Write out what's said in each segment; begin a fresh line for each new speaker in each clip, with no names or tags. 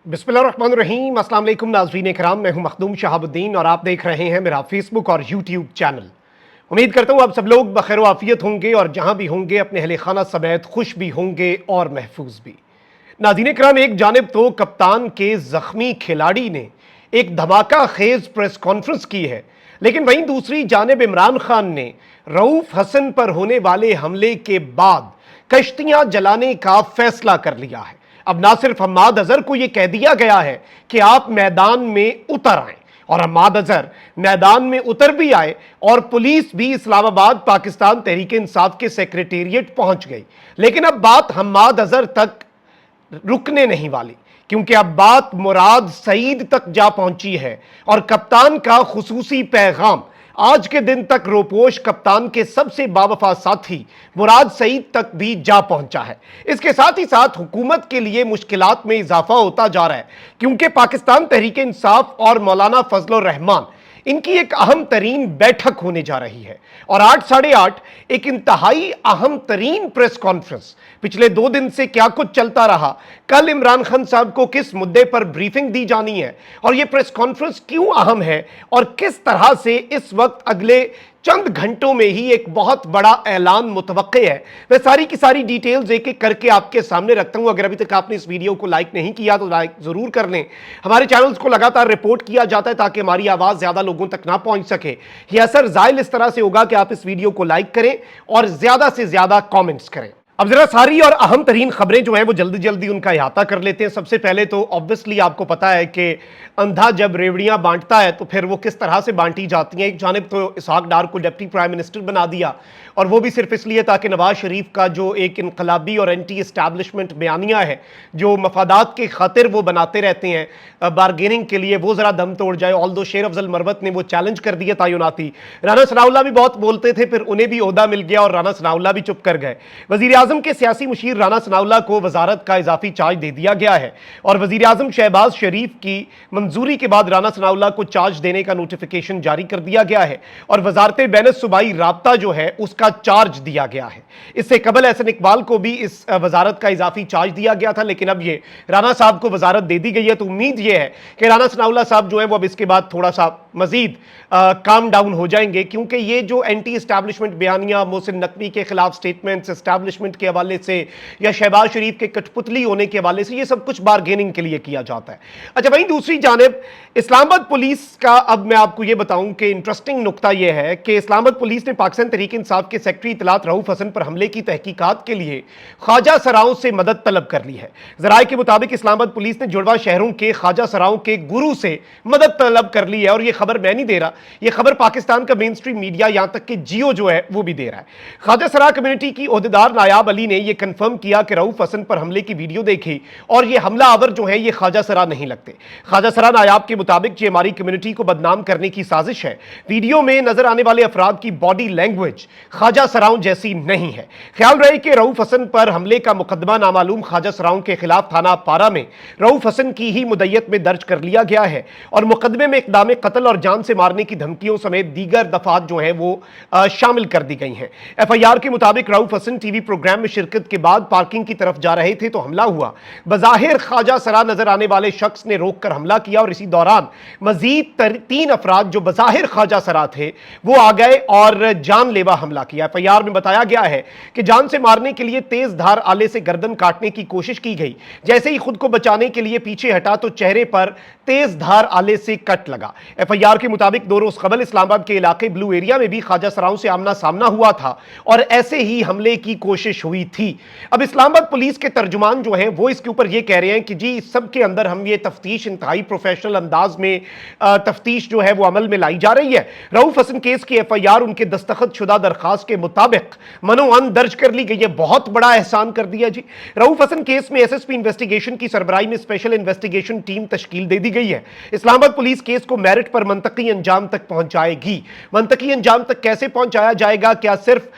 बिस्मिल्लाहिर्रहमानिर्रहीम। अस्सलाम वालेकुम नाज़रीन इकराम, मैं हूं मखदूम शहाबुद्दीन और आप देख रहे हैं मेरा फेसबुक और यूट्यूब चैनल। उम्मीद करता हूं आप सब लोग बखैर आफियत होंगे और जहां भी होंगे अपने अहले खाना समेत खुश भी होंगे और महफूज भी। नाज़रीन इकराम, एक जानिब तो कप्तान के जख्मी खिलाड़ी ने एक धमाका खेज प्रेस कॉन्फ्रेंस की है, लेकिन वहीं दूसरी जानिब इमरान खान ने रऊफ हसन पर होने वाले हमले के बाद कश्तियां जलाने का फैसला कर लिया है। अब ना सिर्फ हम्माद अजहर को यह कह दिया गया है कि आप मैदान में उतर आए, और हम्माद अजहर मैदान में उतर भी आए और पुलिस भी इस्लामाबाद पाकिस्तान तहरीक इंसाफ के सेक्रेटेरिएट पहुंच गई, लेकिन अब बात हम्माद अजहर तक रुकने नहीं वाली, क्योंकि अब बात मुराद सईद तक जा पहुंची है और कप्तान का खुसूसी पैगाम आज के दिन तक रोपोश कप्तान के सबसे बावफा साथी मुराद सईद तक भी जा पहुंचा है। इसके साथ ही साथ हुकूमत के लिए मुश्किलात में इजाफा होता जा रहा है, क्योंकि पाकिस्तान तहरीक इंसाफ और मौलाना फजलुर रहमान इनकी एक अहम तरीन बैठक होने जा रही है और 8 साढ़े 8 एक इंतहाई अहम तरीन प्रेस कॉन्फ्रेंस। पिछले 2 दिन से क्या कुछ चलता रहा, कल इमरान खान साहब को किस मुद्दे पर ब्रीफिंग दी जानी है और यह प्रेस कॉन्फ्रेंस क्यों अहम है और किस तरह से इस वक्त अगले चंद घंटों में ही एक बहुत बड़ा ऐलान मुतवक्के है, मैं सारी की सारी डिटेल्स एक एक करके आपके सामने रखता हूं। अगर अभी तक आपने इस वीडियो को लाइक नहीं किया तो लाइक जरूर कर लें। हमारे चैनल्स को लगातार रिपोर्ट किया जाता है ताकि हमारी आवाज ज्यादा लोगों तक ना पहुंच सके। यह असर जाहिर इस तरह से होगा कि आप इस वीडियो को लाइक करें और ज्यादा से ज्यादा कॉमेंट्स करें। अब जरा सारी और अहम तरीन खबरें जो हैं वो जल्दी जल्दी उनका अहाता कर लेते हैं। सबसे पहले तो ऑब्वियसली आपको पता है कि अंधा जब रेवड़ियां बांटता है तो फिर वो किस तरह से बांटी जाती हैं। एक जानिब तो इसहाक डार को डिप्टी प्राइम मिनिस्टर बना दिया, और वो भी सिर्फ इसलिए ताकि नवाज शरीफ का जो एक इनकलाबी और एंटी एस्टैब्लिशमेंट बयानिया है, जो मफादात के खातिर वो बनाते रहते हैं बारगेनिंग के लिए, वो जरा दम तोड़ जाए। ऑल्दो शेर अफजल मरवत ने वो चैलेंज कर दिया तायुनाती। राना सनाउल्लाह भी बहुत बोलते थे, फिर उन्हें भी ओहदा मिल गया और राना सनाउल्लाह भी चुप कर गए। वजीर आजम के सियासी मुशीर राना सनाउल्लाह को वजारत का इजाफी चार्ज दे दिया गया है और वजीर आजम शहबाज शरीफ की मंजूरी के बाद राना सनाउल्लाह को चार्ज देने का नोटिफिकेशन जारी कर दिया गया है और वजारत बैन सूबाई राब्ता जो है उसका चार्ज दिया गया है। इससे कबल एहसन इकबाल को भी इस वजारत का इजाफी चार्ज दिया गया था, लेकिन अब ये राना साहब को वजारत दे दी गई है। तो उम्मीद यह है कि राना सनाउल्लाह साहब जो है वो अब इसके बाद थोड़ा सा मजीद काम डाउन हो जाएंगे, क्योंकि ये जो एंटी एस्टैब्लिशमेंट बयानिया, मोहसिन नकवी के खिलाफ स्टेटमेंट्स एस्टैब्लिशमेंट के हवाले से या शहबाज शरीफ के कठपुतली होने के हवाले से, ये सब कुछ बारगेनिंग के लिए किया जाता है। अच्छा, वहीं दूसरी जानिब इस्लामाबाद पुलिस का, अब मैं आपको यह बताऊं कि इंटरेस्टिंग नुकता यह है कि इस्लामाबाद पुलिस ने पाकिस्तान तहरीक इंसाफ के सेक्रेटरी इतलात रऊफ हसन पर हमले की तहकीकात के लिए ख्वाजा सराओं से मदद तलब कर ली है। जराये के मुताबिक इस्लामाबाद पुलिस ने जुड़वा शहरों के ख्वाजा सराओं के गुरु से मदद तलब कर ली है, और यह खबर मैं नहीं दे रहा, यह खबर पाकिस्तान का मेन स्ट्रीम मीडिया, यहां तक कि जियो जो है वो भी दे रहा है। ख्वाजा सरा कम्युनिटी की ओहदेदार नायाब अली ने यह कंफर्म किया कि रऊफ हसन पर हमले की वीडियो देखी और यह हमला आवर जो है ये ख्वाजा सरा नहीं लगते। ख्वाजा सरा नायाब के मुताबिक ये हमारी कम्युनिटी को बदनाम करने की साजिश है। वीडियो में नजर आने वाले अफराद की बॉडी लैंग्वेज ख्वाजा सराओं जैसी नहीं है। ख्याल रहे कि रऊफ हसन पर हमले का मुकदमा नामालूम ख्वाजा सराओं के खिलाफ थाना पारा में रऊफ हसन की ही मुद्दत में दर्ज कर लिया गया है और मुकदमे में इक़दाम कत्ल और जान से मारने की धमकियों समेत दीगर दफात जो है वो शामिल कर दी गई हैं। FIR के मुताबिक रऊफ हसन टीवी प्रोग्राम में शिरकत के बाद पार्किंग की तरफ जा रहे थे तो हमला हुआ। बज़ाहिर ख्वाजा सरा नजर आने वाले शख्स ने रोक कर हमला किया और इसी दौरान मजीद 3 अफराद जो बज़ाहिर ख्वाजा सरा थे वो आ गए और जानलेवा हमला किया। FIR में बताया गया है कि जान से मारने के लिए तेज धार आले से गर्दन काटने की कोशिश की गई। जैसे ही खुद को बचाने के लिए पीछे हटा तो चेहरे पर तेज धार आले से कट लगा। FIR के मुताबिक 2 रोज कबल इस्लामाबाद के इलाके ब्लू एरिया में भी ख्वाजा सराओं से आमना सामना हुआ था और ऐसे ही हमले की कोशिश हुई थी। अब इस्लामाबाद पुलिस के तर्जुमान जो हैं वो इसके ऊपर ये कह रहे हैं कि जी इस सब के अंदर हम ये तफ्तीश इंतहाई प्रोफेशनल अंदाज में तफ्तीश जो है वो अमल में लाई जा रही है। रऊफ हसन केस की FIR उनके दस्तखत शुदा दरखास्त के मुताबिक मनोअन दर्ज कर ली गई है। बहुत बड़ा एहसान कर दिया जी। रऊफ हसन केस में SSP इन्वेस्टिगेशन की सरबराही में स्पेशल इन्वेस्टिगेशन टीम तश्कील दे दी गई है। इस्लामाबाद पुलिस केस को मेरिट पर मंतकी अंजाम तक पहुंच जाएगी। मंतकी अंजाम तक कैसे पहुंचाया जाएगा? क्या सिर्फ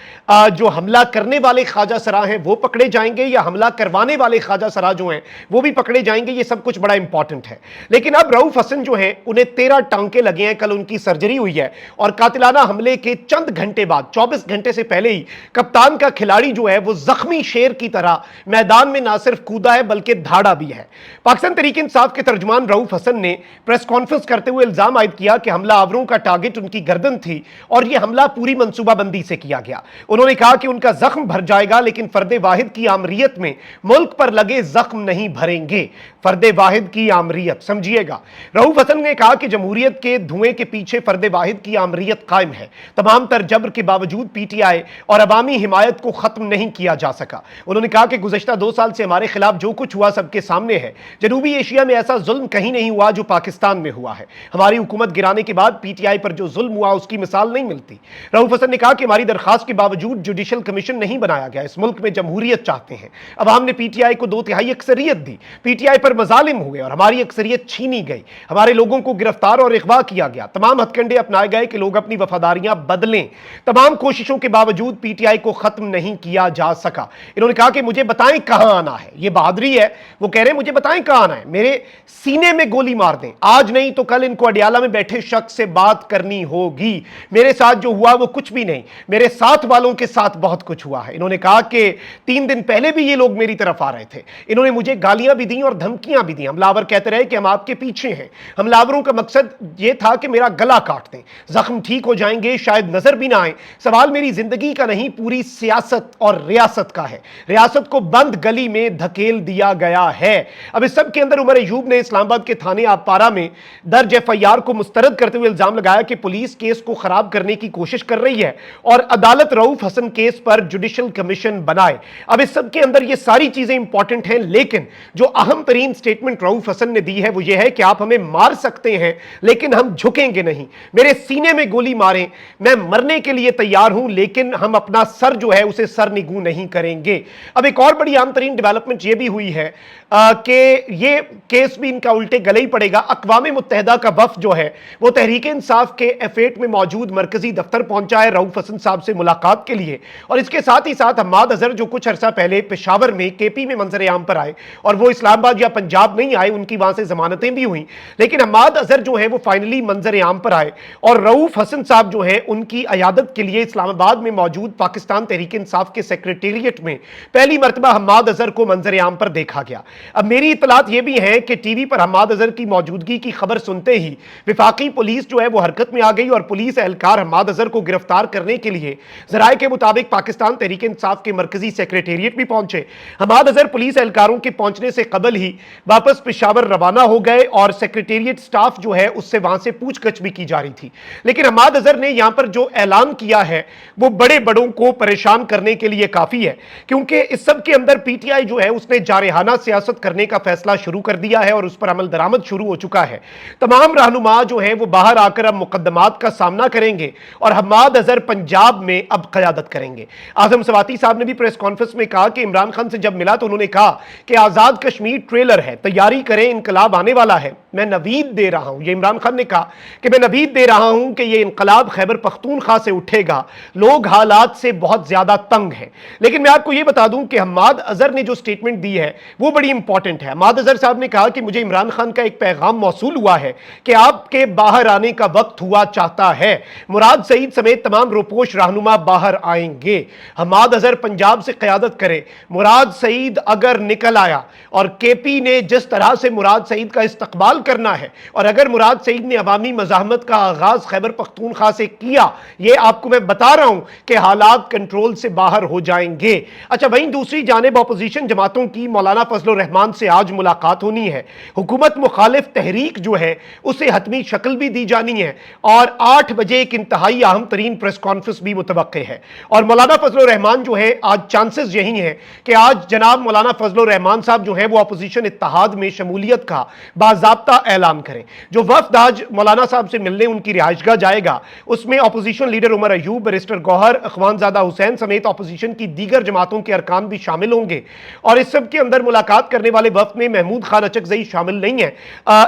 जो हमला करने वाले ख्वाजा सरा हैं वो पकड़े जाएंगे या हमला करवाने वाले ख्वाजा सरा जो हैं वो भी पकड़े जाएंगे? ये सब कुछ बड़ा इंपॉर्टेंट है। लेकिन अब रऊफ हसन जो हैं उन्हें 13 टांके लगे हैं, कल उनकी सर्जरी हुई है और कातिलाना हमले के चंद घंटे बाद, 24 घंटे से पहले ही कप्तान का खिलाड़ी जो है वो जख्मी शेर की तरह मैदान में ना सिर्फ कूदा है बल्कि धाड़ा भी है। पाकिस्तान तहरीक इंसाफ के तर्जुमान रऊफ हसन ने प्रेस कॉन्फ्रेंस करते हुए इल्जाम आयद किया कि हमला आवरों का टारगेट उनकी गर्दन थी और यह हमला पूरी मंसूबाबंदी से किया गया। उन्होंने कहा कि उनका जख्म भर जाएगा लेकिन फर्दे वाहिद की आमरीयत में मुल्क पर लगे जख्म नहीं भरेंगे। फर्दे वाहिद की आमरीयत समझिएगा। रऊफ हसन ने कहा कि जमहूरियत के धुएं के पीछे फर्दे वाहिद की आमरीयत कायम है। तमाम तर जबर के बावजूद पीटीआई और अवामी हिमायत को खत्म नहीं किया जा सका। उन्होंने कहा कि गुज़श्ता 2 साल से हमारे खिलाफ जो कुछ हुआ सबके सामने है। जनूबी एशिया में ऐसा जुल्म कहीं नहीं हुआ जो पाकिस्तान में हुआ है। हमारी हुकूमत गिराने के बाद पीटीआई पर जो जुल्म हुआ उसकी मिसाल नहीं मिलती। रऊफ हसन ने कहा कि हमारी दरखास्त के बावजूद जुडिशल कमीशन नहीं बनाया गया। इस मुल्क में जमहूरियत चाहते हैं। अवाम ने पीटीआई को 2/3 अक्सरियत दी। पीटीआई पर मजालिम हुए और हमारी अक्सरियत छीनी गई। हमारे लोगों को गिरफ्तार और अगवा किया गया। तमाम हथकंडे अपनाए गए कि लोग अपनी वफादारियां बदलें। तमाम कोशिशों के बावजूद पीटीआई को खत्म नहीं किया जा सका। इन्होंने कहा कि मुझे बताएं कहां आना है। यह बहादुरी है। वो कह रहे हैं मुझे बताएं कहां आना है, मेरे सीने में गोली मार दें। आज नहीं तो कल इनको अडियाला में बैठे शख्स से बात करनी होगी। मेरे साथ जो हुआ वो कुछ भी नहीं, मेरे साथ वालों के साथ बहुत कुछ हुआ है। इन्होंने कहा कि 3 दिन पहले भी ये लोग मेरी तरफ आ रहे थे। इन्होंने मुझे गालियां भी दी और धमकियां भी दी। हमलावर कहते रहे कि हम आपके पीछे हैं। हमलावरों का मकसद यह था कि मेरा गला काट दें। जख्म ठीक हो जाएंगे, शायद नजर भी ना आए। सवाल मेरी जिंदगी का नहीं, पूरी सियासत और रियासत का है। रियासत को बंद गली में धकेल दिया गया है। अब इस सब के अंदर उमर अयूब ने इस्लामाबाद के थाने आपारा में दर्ज एफआईआर को मुस्तरद करते हुए इल्जाम लगाया कि पुलिस केस को खराब करने की कोशिश कर रही है और अदालत रऊफ हसन केस पर जुडिशल कमीशन बनाए। अब इस सब के अंदर ये सारी चीजें इंपॉर्टेंट हैं, लेकिन जो अहम तरीन स्टेटमेंट रऊफ हसन ने दी है वो ये है कि आप हमें मार सकते हैं लेकिन हम झुकेंगे नहीं। मेरे सीने में गोली मारें, मैं मरने के लिए तैयार हूं, लेकिन हम अपना सर जो है उसे सर निगू नहीं करेंगे। अब एक और बड़ी आम तरीन डेवलपमेंट यह भी हुई है कि ये केस भी इनका उल्टे गले ही पड़ेगा। अक़वाम मुत्तहिदा का वफ़द जो है वो तहरीक इंसाफ के F8 में मौजूद मरकजी दफ्तर पहुंचा है रऊफ हसन साहब से मुलाकात के लिए। और इसके साथ ही साथ हम्माद अजहर जो कुछ अरसा पहले पेशावर में KP में मंजर आम पर आए और वो इस्लामाबाद या पंजाब नहीं आए, उनकी वहां से जमानतें भी हुई, लेकिन हम्माद अजहर जो है वो फाइनली मंजर आम पर आए और रऊफ हसन साहब जो है उनकी अयादत के लिए इस्लामाबाद में मौजूद पाकिस्तान तहरीक इंसाफ के सेक्रेटेरिएट में पहली मरतबा हम्माद अजहर को मंजर आम पर देखा गया। अब मेरी इतलात ये भी है कि टीवी पर हम्माद अजहर की मौजूदगी की खबर सुनते ही विफाकी पुलिस जो है वो हरकत में आ गई और पुलिस एहलकार हम्माद अजहर को गिरफ्तार करने के लिए जराए के मुताबिक पाकिस्तान तहरीक इंसाफ के मरकजी सेक्रेटेरिएट भी पहुंचे। हम्माद अजहर पुलिस एहलकारों के पहुंचने से कबल ही वापस पेशावर रवाना हो गए और सेक्रेटेरिएट स्टाफ जो है उससे वहां से पूछगछ भी की जा रही थी। लेकिन हम्माद अजहर ने यहां पर जो ऐलान किया है वो बड़े बड़ों को परेशान करने के लिए काफी है, क्योंकि इस सब के अंदर पीटीआई जो है उसने जारहाना सियासत करने का फैसला शुरू कर दिया है और उस पर अमल दरामद शुरू हो चुका है। तमाम रहनुमा जो है वो बाहर आकर अब मुकदमात का सामना करेंगे और हम्माद अजहर पंजाब में अब क़यादत करेंगे। आजम सवाती साहब ने भी प्रेस कॉन्फ्रेंस में कहा कि इमरान खान से जब मिला तो उन्होंने कहा कि आजाद कश्मीर ट्रेलर है, तैयारी करें, इनकलाब आने वाला है। मैं नवीद दे रहा हूं, ये इमरान खान ने कहा कि मैं नवीद दे रहा हूं कि ये इनकलाब खैबर पख्तूनख्वा से उठेगा। लोग हालात से बहुत ज्यादा तंग हैं। लेकिन मैं आपको ये बता दूं कि हम्माद अजहर ने जो स्टेटमेंट दी है वो बड़ी इंपॉर्टेंट है। हम्माद अजहर साहब ने कहा कि मुझे इमरान खान का एक पैगाम मौसूल हुआ है कि आपके बाहर आने का वक्त हुआ चाहता है। मुराद सईद समेत तमाम रोपोश रहनुमा बाहर आएंगे। हम्माद अजहर पंजाब से क़यादत करे। मुराद सईद अगर निकल आया और KP ने जिस तरह से मुराद सईद का इस्तकबाल करना है और अगर मुराद सईद ने अवामी मज़ाहमत का आगाज खैबर पख्तूनख्वा से किया, ये आपको मैं बता रहा हूं कि हालात कंट्रोल से बाहर हो जाएंगे। अच्छा, वहीं दूसरी जानिब अपोजिशन जमातों की मौलाना फजल रहमान से आज मुलाकात होनी है। हुकूमत मुखालिफ तहरीक जो है उसे हतमी शक्ल भी दी जानी है और 8 बजे एक इंतहाई अहम तरीन प्रेस कॉन्फ्रेंस भी मुतवक्के है। और मौलाना फजल रहमान जो है, आज चांसेस यही हैं कि आज जनाब मौलाना फजल रहमान साहब जो है वो अपोजिशन इत्तेहाद में शमूलियत का बाज़ाब्ता बाकायदा ऐलान करें। जो वफ्द आज मौलाना साहब से मिलने उनकी रिहाइशगाह जाएगा, उसमें opposition leader Umar Ayub, barrister Gohar, Akhunzada Hussain समेत अपोजिशन की दीगर जमातों के अरकान भी शामिल होंगे। और इस सब के अंदर मुलाकात करने वाले वफ्द में महमूद खान अचकजई शामिल नहीं है।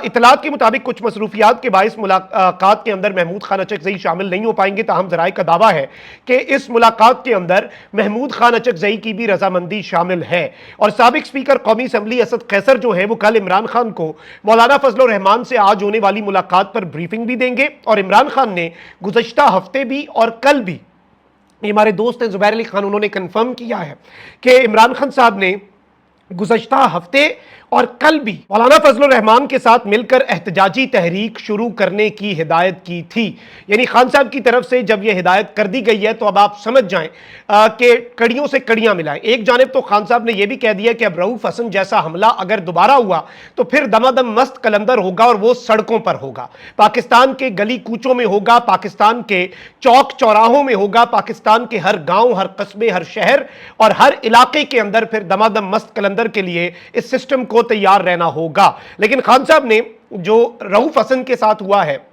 इतलात के मुताबिक कुछ मसरूफियात के बाइस मुलाकात के अंदर महमूद खान अचकजई शामिल नहीं हो पाएंगे, ताहम जराए का दावा है कि इस मुलाकात के अंदर महमूद खान अचकजई की भी रजामंदी शामिल है। और साबिक स्पीकर कौमी असम्बली असद कैसर जो है वो कल इमरान खान को मौलाना फजल रहमान से आज होने वाली मुलाकात पर ब्रीफिंग भी देंगे। और इमरान खान ने गुज़श्ता हफ्ते भी और कल भी, ये हमारे दोस्त हैं जुबैर अली खान, उन्होंने कंफर्म किया है कि इमरान खान साहब ने गुज़श्ता हफ्ते और कल भी मौलाना फजल रहमान के साथ मिलकर एहतजाजी तहरीक शुरू करने की हिदायत की थी। यानी खान साहब की तरफ से जब यह हिदायत कर दी गई है तो अब आप समझ जाएं कि कड़ियों से कड़ियां मिलाएं। एक जानिब तो खान साहब ने यह भी कह दिया कि अब रऊफ हसन जैसा हमला अगर दोबारा हुआ तो फिर दमादम मस्त कलंदर होगा और वो सड़कों पर होगा, पाकिस्तान के गली कूचों में होगा, पाकिस्तान के चौक चौराहों में होगा, पाकिस्तान के हर गांव, हर कस्बे, हर शहर और हर इलाके के अंदर फिर दमादम मस्त कलंदर के लिए इस सिस्टम को तैयार रहना होगा। लेकिन खान साहब ने जो रऊफ हसन के साथ हुआ है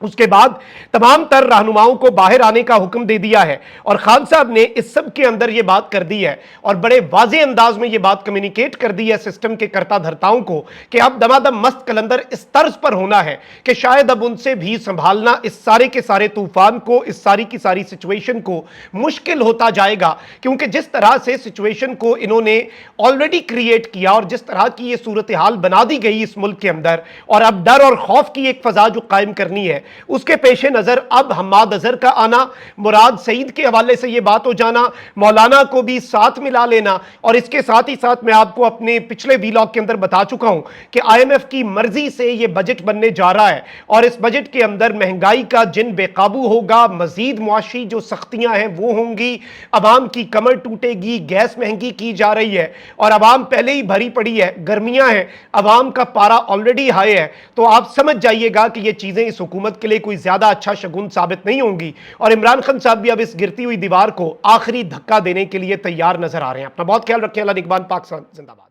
उसके बाद तमाम तर रहनुमाओं को बाहर आने का हुक्म दे दिया है। और खान साहब ने इस सब के अंदर यह बात कर दी है और बड़े वाज़े अंदाज में यह बात कम्युनिकेट कर दी है सिस्टम के करता धरताओं को कि अब दमादम मस्त कलंदर इस तर्ज पर होना है कि शायद अब उनसे भी संभालना इस सारे के सारे तूफान को, इस सारी की सारी सिचुएशन को मुश्किल होता जाएगा। क्योंकि जिस तरह से सिचुएशन को इन्होंने ऑलरेडी क्रिएट किया और जिस तरह की यह सूरत हाल बना दी गई इस मुल्क के अंदर, और अब डर और खौफ की एक फजा जो कायम करनी है, उसके पेश नजर अब हम्माद अजहर का आना, मुराद सईद के हवाले से यह बात हो जाना, मौलाना को भी साथ मिला लेना, और इसके साथ ही साथ मैं आपको अपने पिछले वीलॉग के अंदर बता चुका हूं कि IMF की मर्जी से यह बजट बनने जा रहा है और इस बजट के अंदर महंगाई का जिन बेकाबू होगा, मजीद मुआशी जो सख्तियां हैं वो होंगी, अवाम की कमर टूटेगी, गैस महंगी की जा रही है और अवाम पहले ही भरी पड़ी है, गर्मियां हैं, अवाम का पारा ऑलरेडी हाई है। तो आप समझ जाइएगा कि ये चीजें इस हुकूमत के लिए कोई ज्यादा अच्छा शगुन साबित नहीं होंगी और इमरान खान साहब भी अब इस गिरती हुई दीवार को आखिरी धक्का देने के लिए तैयार नजर आ रहे हैं। अपना बहुत ख्याल रखें। अल्लाह निगहबान, पाकिस्तान जिंदाबाद।